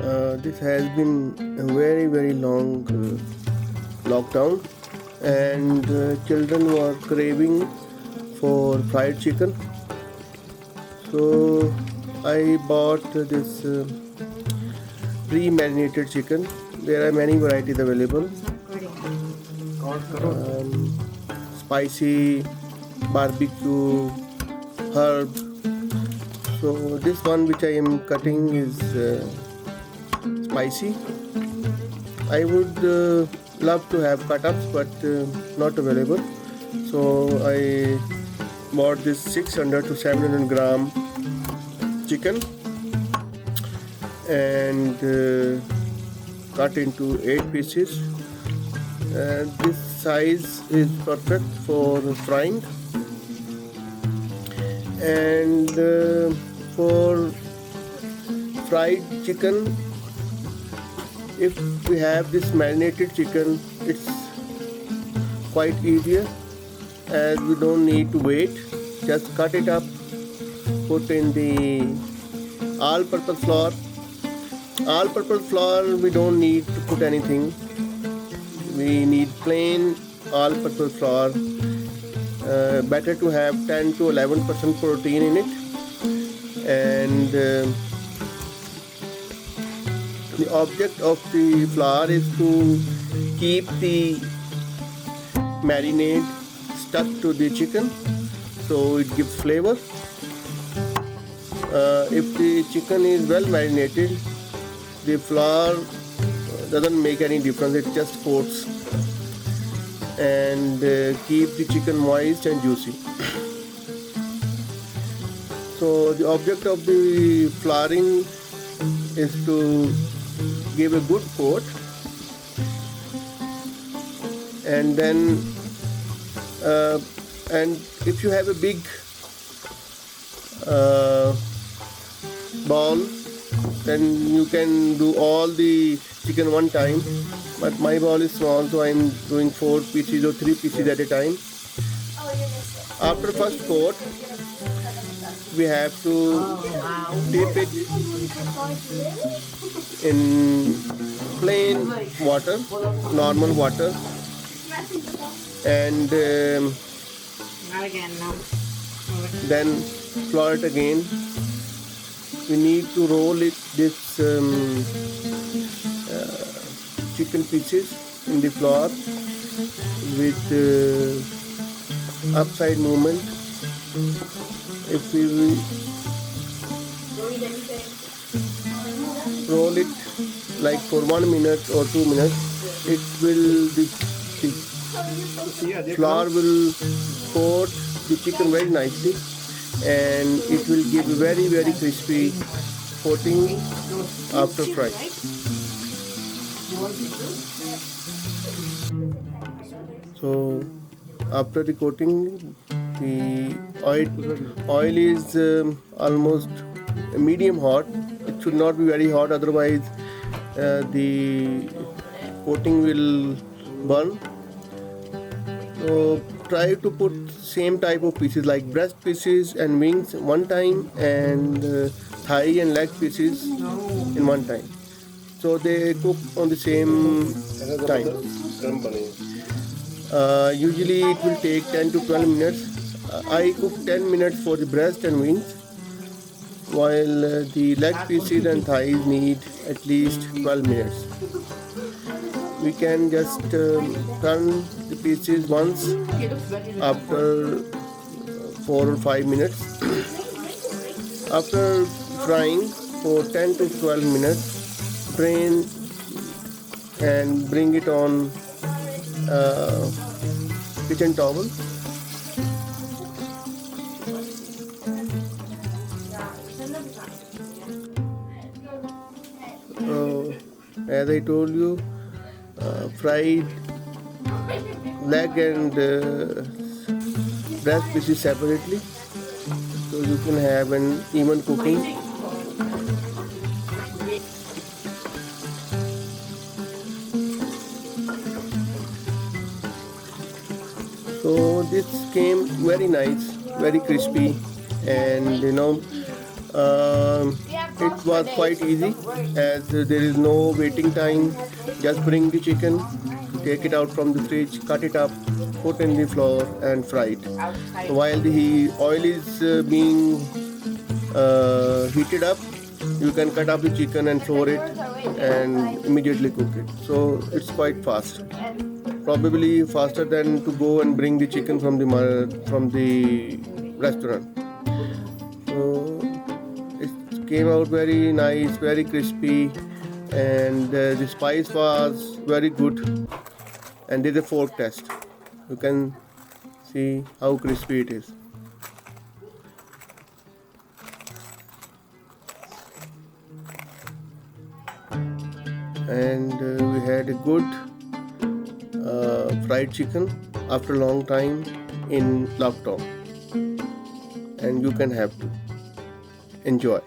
This has been a very long lockdown, and children were craving for fried chicken. So I bought this pre-marinated chicken. There are many varieties available. Um, Spicy, barbecue, herb. So this one which I am cutting is spicy. I would love to have cut-ups, but not available. So I bought this 600 to 700 gram chicken and cut into 8 pieces. This size is perfect for frying, and for fried chicken, if we have this marinated chicken, it's quite easier, as we don't need to wait. Just cut it up, put in the all-purpose flour. All-purpose flour, we don't need to put anything. We need plain all-purpose flour. Better to have 10 to 11% protein in it, and the object of the flour is to keep the marinade stuck to the chicken, so it gives flavor. If the chicken is well marinated, the flour doesn't make any difference. It just coats and keep the chicken moist and juicy. So the object of the flouring is to give a good coat, and then and if you have a big ball, then you can do all the chicken one time, but my ball is small, so I'm doing 4 pieces or 3 pieces at a time. After first coat, we have to dip it in plain water, normal water, and then flour it again. We need to roll it this chicken pieces in the flour with upside movement. If we roll it like for 1 minute or 2 minutes, it will the flour will coat the chicken very nicely, and it will give very crispy coating after fry. So after the coating, the oil is almost medium hot. It should not be very hot, otherwise the coating will burn. So try to put same type of pieces like breast pieces and wings one time, and thigh and leg pieces in one time, so they cook on the same time. Usually it will take 10 to 12 minutes. I cook 10 minutes for the breast and wings, while the leg pieces and thighs need at least 12 minutes. We can just turn the pieces once after 4 or 5 minutes. After frying for 10 to 12 minutes, drain and bring it on kitchen towel. As I told you, fried leg and breast pieces separately, so you can have an even cooking. So this came very nice, very crispy, and it was quite easy as there is no waiting time. Just bring the chicken, take it out from the fridge, cut it up, put in the flour and fry it. So while the oil is being heated up, you can cut up the chicken and flour it and immediately cook it. So it's quite fast, probably faster than to go and bring the chicken from the restaurant. So it came out very nice, very crispy, and the spice was very good. And did a fork test. You can see how crispy it is. And we had a good fried chicken after a long time in lockdown, and you can have to enjoy.